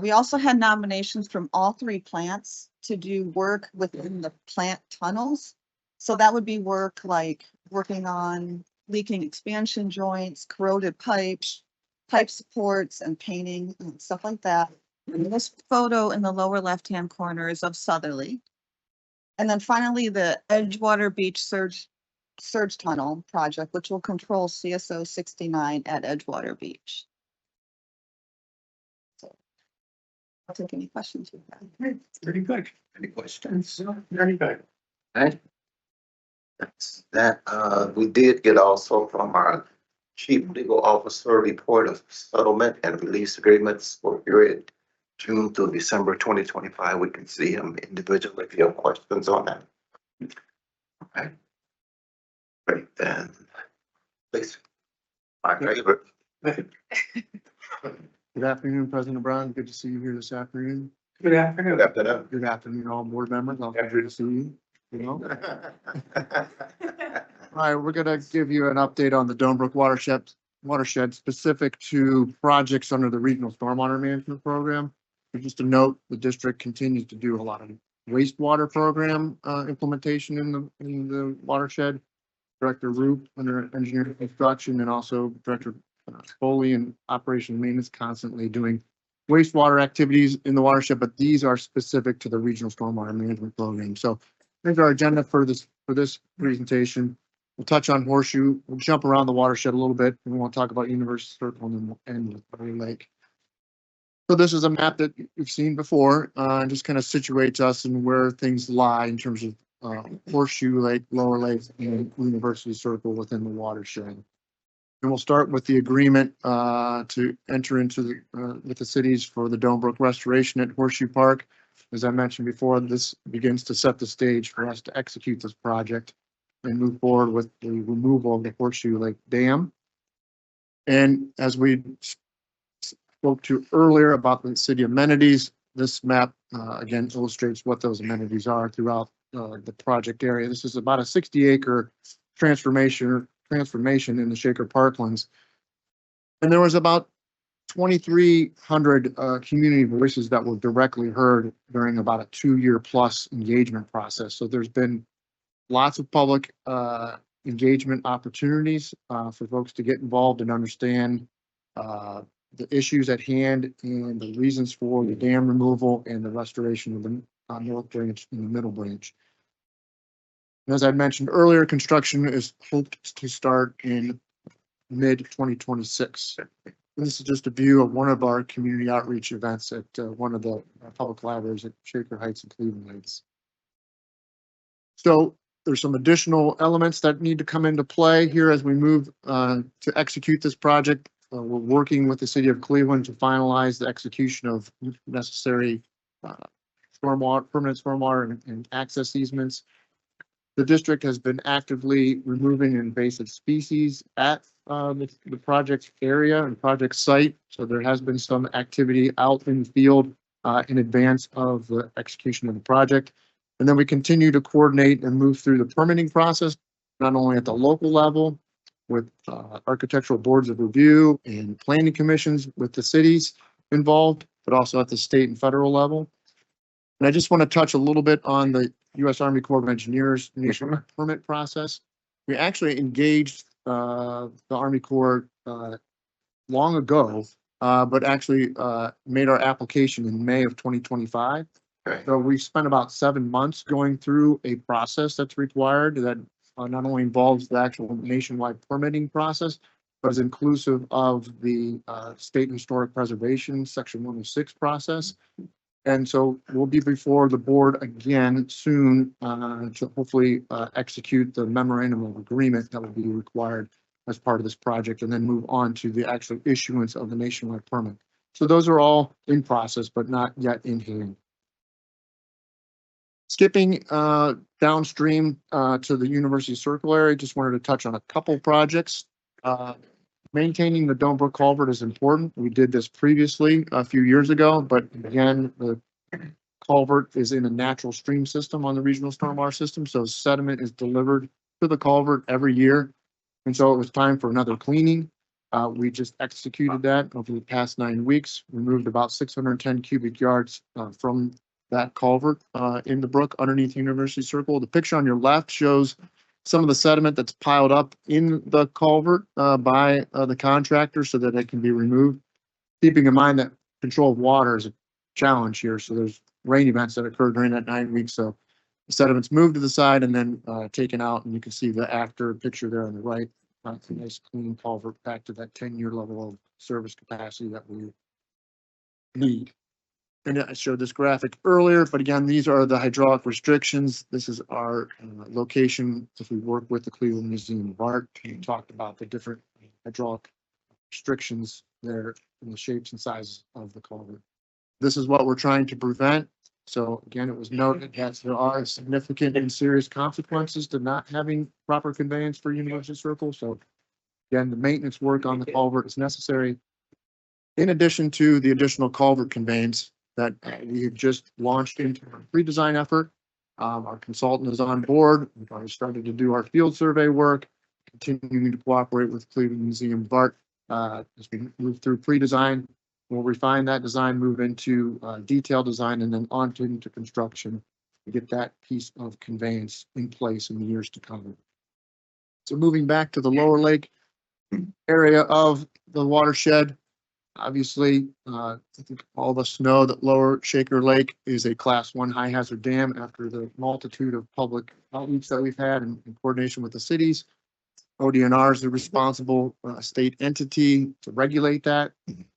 We also had nominations from all 3 plants to do work within the plant tunnels. So that would be work like working on leaking expansion joints, corroded pipes, pipe supports and painting and stuff like that. And this photo in the lower left-hand corner is of Southerly. And then finally, the Edgewater Beach Surge Tunnel project, which will control CSO 69 at Edgewater Beach. So I'll take any questions you have. Pretty good. Any questions? Very good. Okay. That's that. We did get also from our chief legal officer report of settlement and release agreements for period June through December 2025. We can see him individually if you have questions on that. Okay. Great, then. Please. My favorite. Good afternoon, President Brown. Good to see you here this afternoon. Good afternoon. Good afternoon. Good afternoon, all board members. I'm happy to see you. All right, we're gonna give you an update on the Donebrook watershed specific to projects under the Regional Stormwater Management Program. And just a note, the district continues to do a lot of wastewater program implementation in the watershed. Director Roop under engineering construction and also Director Foley and operation and maintenance constantly doing wastewater activities in the watershed, but these are specific to the Regional Stormwater Management Program. So here's our agenda for this presentation. We'll touch on Horseshoe. We'll jump around the watershed a little bit, and we'll talk about University Circle and then we'll end with Berry Lake. So this is a map that you've seen before, and just kind of situates us and where things lie in terms of Horseshoe Lake, Lower Lake, and University Circle within the watershed. And we'll start with the agreement to enter into with the cities for the Donebrook restoration at Horseshoe Park. As I mentioned before, this begins to set the stage for us to execute this project and move forward with the removal of the Horseshoe Lake Dam. And as we spoke to earlier about the city amenities, this map again illustrates what those amenities are throughout the project area. This is about a 60-acre transformation in the Shaker Parklands. And there was about 2,300 community voices that were directly heard during about a 2-year plus engagement process. So there's been lots of public engagement opportunities for folks to get involved and understand the issues at hand and the reasons for the dam removal and the restoration of the North Branch and the Middle Branch. And as I mentioned earlier, construction is hoped to start in mid-2026. This is just a view of one of our community outreach events at one of the public libraries at Shaker Heights and Cleveland Heights. So there's some additional elements that need to come into play here as we move to execute this project. We're working with the city of Cleveland to finalize the execution of necessary permanent stormwater and access easements. The district has been actively removing invasive species at the project area and project site. So there has been some activity out in the field in advance of the execution of the project. And then we continue to coordinate and move through the permitting process, not only at the local level with architectural boards of review and planning commissions with the cities involved, but also at the state and federal level. And I just want to touch a little bit on the U.S. Army Corps of Engineers nationwide permit process. We actually engaged the Army Corps long ago, but actually made our application in May of 2025. Okay. So we spent about 7 months going through a process that's required that not only involves the actual nationwide permitting process, but is inclusive of the State Historic Preservation Section 106 process. And so we'll be before the board again soon to hopefully execute the memorandum of agreement that will be required as part of this project and then move on to the actual issuance of the nationwide permit. So those are all in process, but not yet in hand. Skipping downstream to the University Circle area, just wanted to touch on a couple projects. Maintaining the Donebrook culvert is important. We did this previously a few years ago, but again, the culvert is in a natural stream system on the regional stormwater system. So sediment is delivered to the culvert every year. And so it was time for another cleaning. We just executed that over the past 9 weeks. We moved about 610 cubic yards from that culvert in the brook underneath University Circle. The picture on your left shows some of the sediment that's piled up in the culvert by the contractor so that it can be removed. Keeping in mind that control of water is a challenge here. So there's rain events that occurred during that 9 weeks. So the sediment's moved to the side and then taken out, and you can see the after picture there on the right. It's a nice clean culvert back to that 10-year level of service capacity that we need. And I showed this graphic earlier, but again, these are the hydraulic restrictions. This is our location. If we work with the Cleveland Museum of Art, we talked about the different hydraulic restrictions there in the shapes and sizes of the culvert. This is what we're trying to prevent. So again, it was noted that there are significant and serious consequences to not having proper conveyance for University Circle. So again, the maintenance work on the culvert is necessary. In addition to the additional culvert conveyance that we have just launched into our pre-design effort. Our consultant is on board. We've already started to do our field survey work, continuing to cooperate with Cleveland Museum of Art as we move through pre-design. We'll refine that design, move into detailed design, and then on into construction to get that piece of conveyance in place in the years to come. So moving back to the lower lake area of the watershed, obviously, I think all of us know that Lower Shaker Lake is a Class 1 high hazard dam after the multitude of public outreach that we've had in coordination with the cities. ODNR is the responsible state entity to regulate that.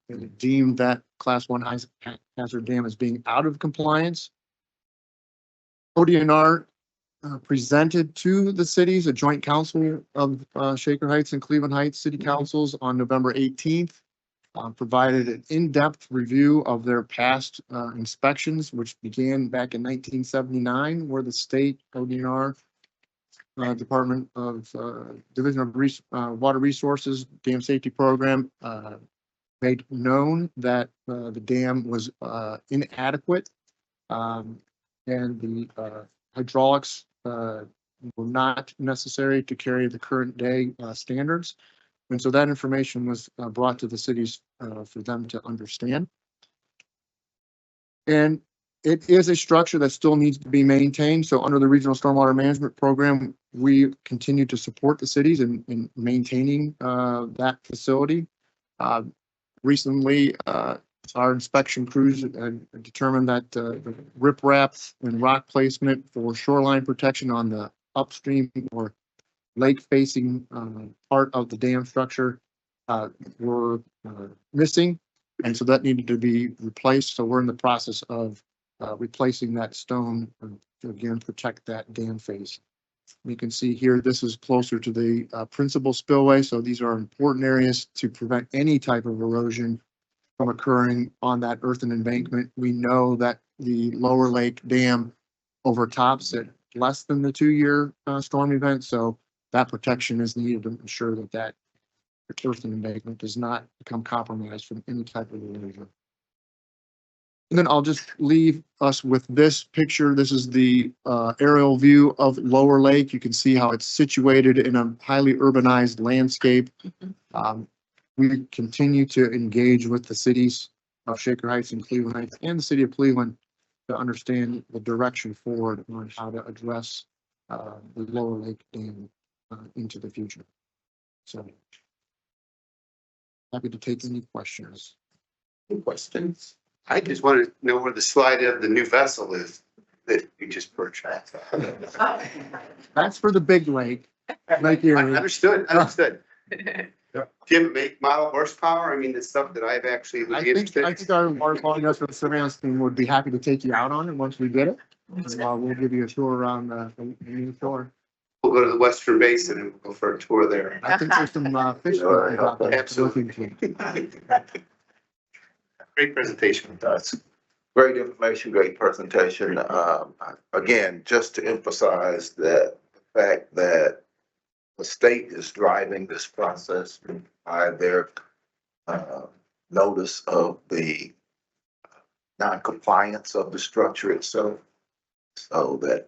And deemed that Class 1 high hazard dam as being out of compliance. ODNR presented to the cities a joint council of Shaker Heights and Cleveland Heights City Councils on November 18th. Provided an in-depth review of their past inspections, which began back in 1979, where the state ODNR Department of Division of Water Resources Dam Safety Program made known that the dam was inadequate and the hydraulics were not necessary to carry the current day standards. And so that information was brought to the cities for them to understand. And it is a structure that still needs to be maintained. So under the Regional Stormwater Management Program, we continue to support the cities in maintaining that facility. Recently, our inspection crews determined that the riprap and rock placement for shoreline protection on the upstream or lake facing part of the dam structure were missing. And so that needed to be replaced. So we're in the process of replacing that stone to again protect that dam face. You can see here, this is closer to the principal spillway. So these are important areas to prevent any type of erosion from occurring on that earthen embankment. We know that the lower lake dam overtops at less than the 2-year storm event. So that protection is needed to ensure that that earthen embankment does not become compromised from any type of erosion. And then I'll just leave us with this picture. This is the aerial view of Lower Lake. You can see how it's situated in a highly urbanized landscape. We continue to engage with the cities of Shaker Heights and Cleveland Heights and the city of Cleveland to understand the direction forward on how to address the Lower Lake Dam into the future. So happy to take any questions. Questions? I just want to know where the slide of the new vessel is that you just purchased. That's for the big lake. Lake Erie. Understood. Do you have a make, model, horsepower? I mean, the stuff that I've actually. I think our water quality industrial surveillance team would be happy to take you out on it once we get it. We'll give you a tour around the new shore. We'll go to the Western Basin and go for a tour there. I think there's some fish. Absolutely. Great presentation. That's great information, great presentation. Again, just to emphasize that the fact that the state is driving this process by their notice of the non-compliance of the structure itself, so that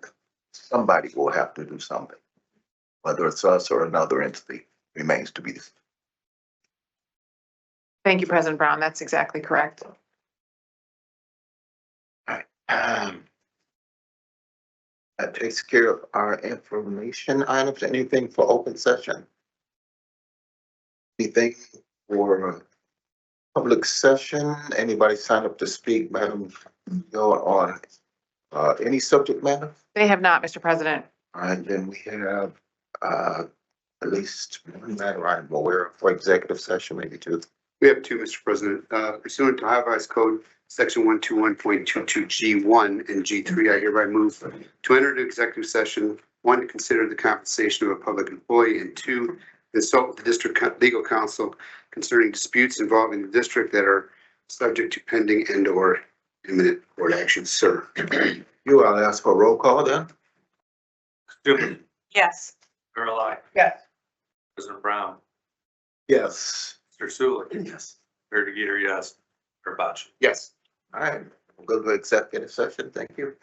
somebody will have to do something, whether it's us or another entity, remains to be seen. Thank you, President Brown. That's exactly correct. All right, That takes care of our information items. Anything for open session? Anything for public session? Anybody sign up to speak, Madam? Go on, any subject matter? They have not, Mr. President. All right, then we have, at least one matter I'm aware of for executive session, maybe two. We have two, Mr. President. Pursuant to Ohio Revised Code, Section 121.22 G1 and G3, I hereby move to enter into executive session, one, to consider the compensation of a public employee, and two, consult with the district legal counsel concerning disputes involving the district that are subject to pending and/or imminent court action. Sir. You, I'll ask for a roll call then. Stupid. Yes. Mayor Lai. Yes. President Brown. Yes. Mr. Sulik. Yes. Mayor DeGeeter, yes. Mayor Botch. Yes. All right, we'll go to executive session. Thank you.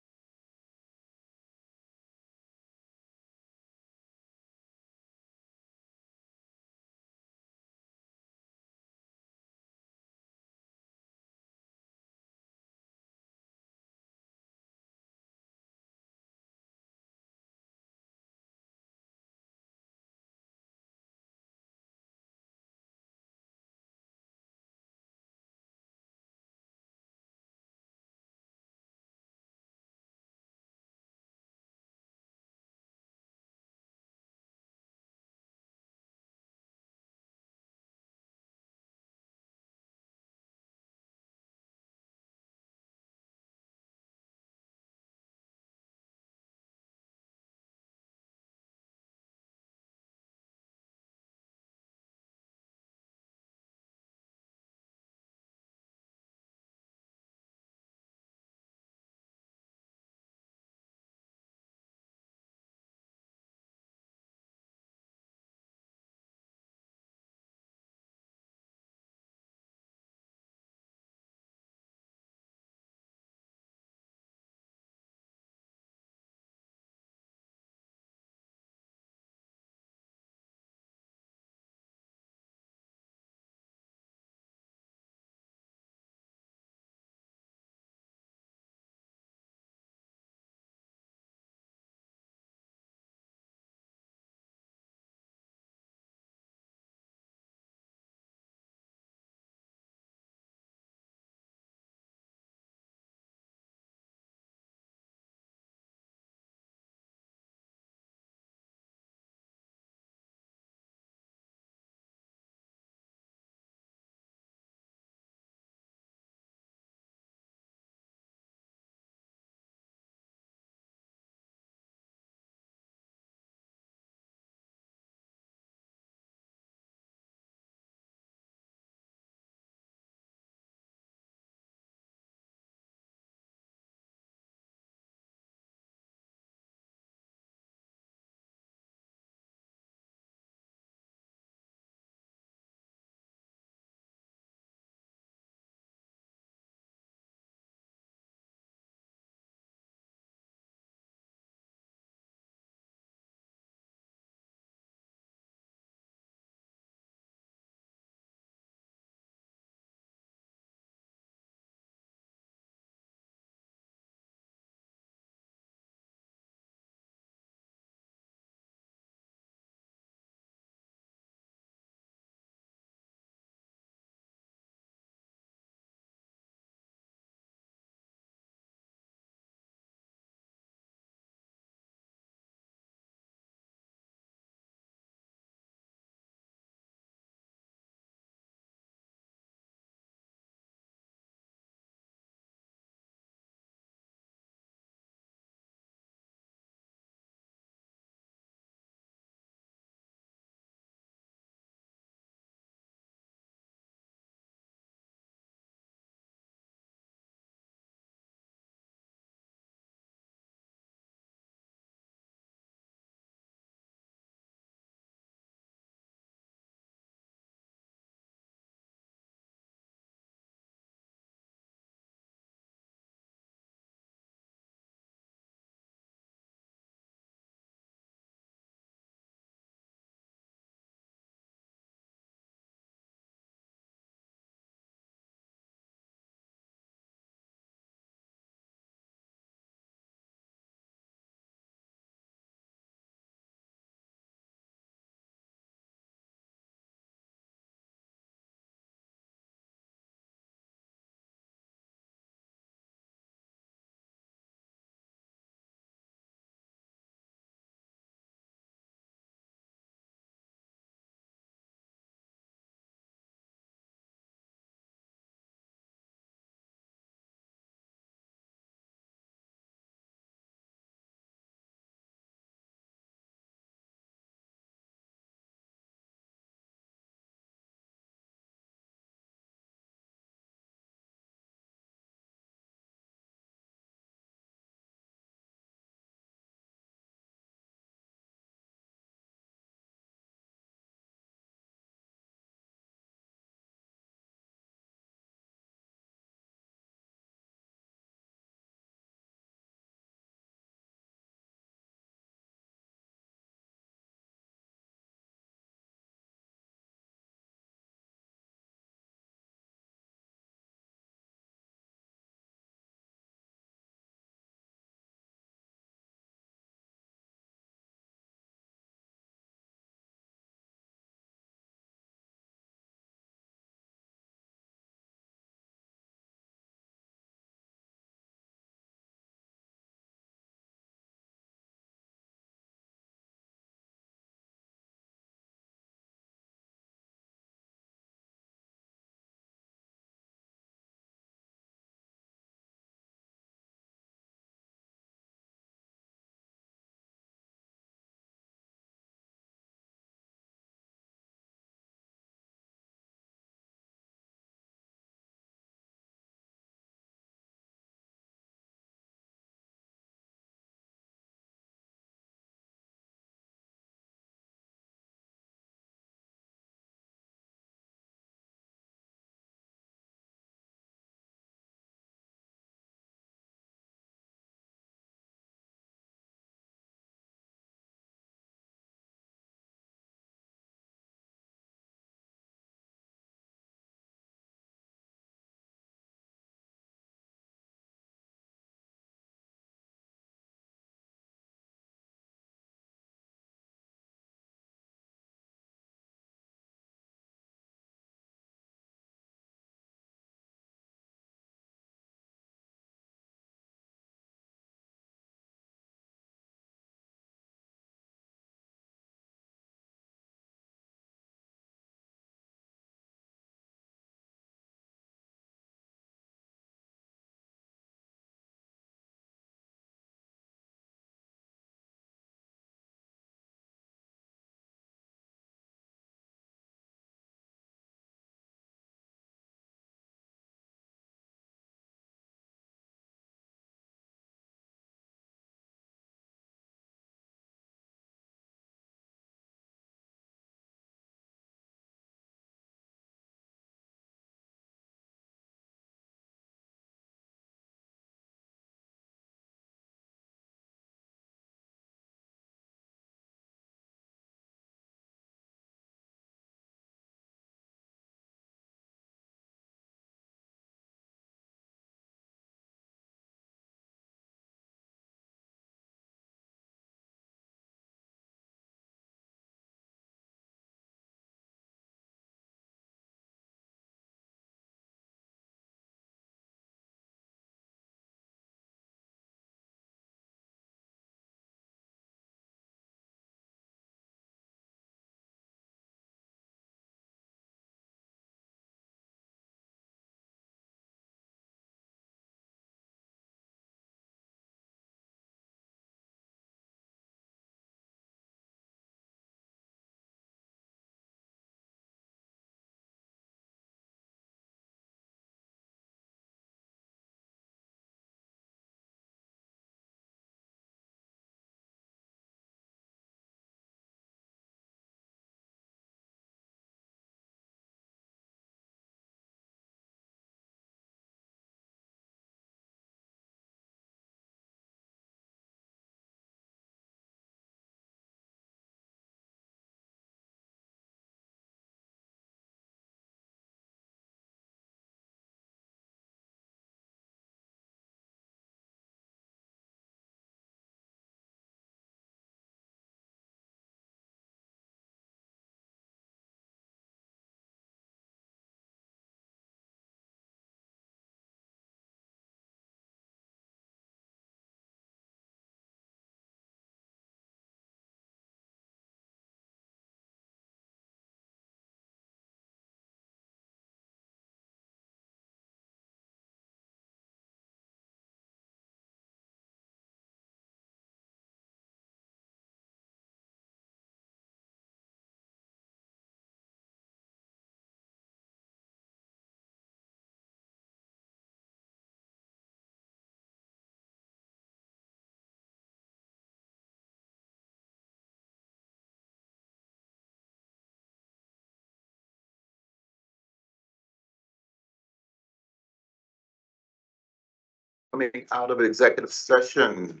Coming out of executive session,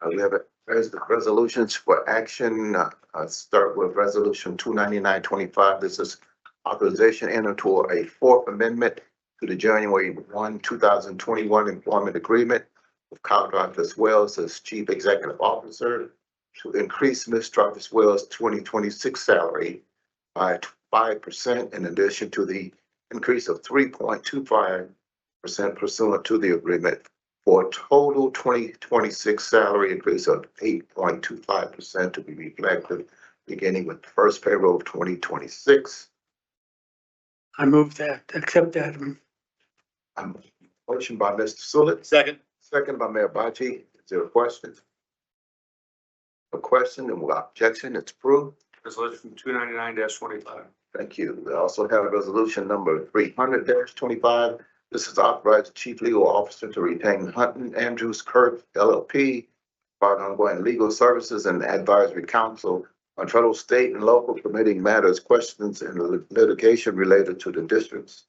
we have resolutions for action. Start with resolution 29925. This is authorization enter into a fourth amendment to the January 1, 2021 employment agreement with Kyle Travis Wells as chief executive officer to increase Ms. Travis Wells' 2026 salary by 5% in addition to the increase of 3.25% pursuant to the agreement for a total 2026 salary increase of 8.25% to be reflected beginning with the first payroll of 2026. I move that, accept that. Motion by Mr. Sulik. Second. Second by Mayor Bachi. Is there a question? A question and without objection, it's approved. Resolution 299-25. Thank you. We also have resolution number 300-25. This is authorize the chief legal officer to retain Hutton Andrews Kirk LLP for ongoing legal services and advisory counsel on federal, state, and local permitting matters, questions, and litigation related to the districts,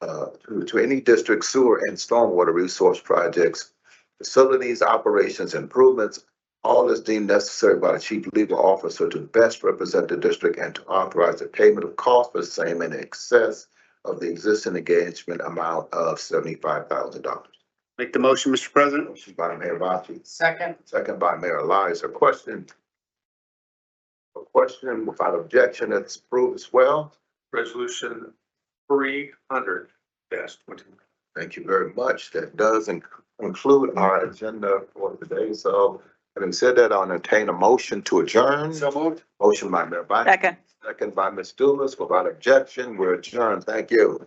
to any district sewer and stormwater resource projects, facilities, operations, improvements. All is deemed necessary by the chief legal officer to best represent the district and to authorize the payment of costs for the same in excess of the existing engagement amount of $75,000. Make the motion, Mr. President. Motion by Mayor Bachi, Second. second by Mayor Elias. A question? A question without objection, it's approved as well. Resolution 300-20. Thank you very much. That does conclude our agenda for today. So having said that, I'll entertain a motion to adjourn. So moved. Motion by Mayor Bachi. Second. Second by Ms. Dumas. Without objection, we're adjourned. Thank you.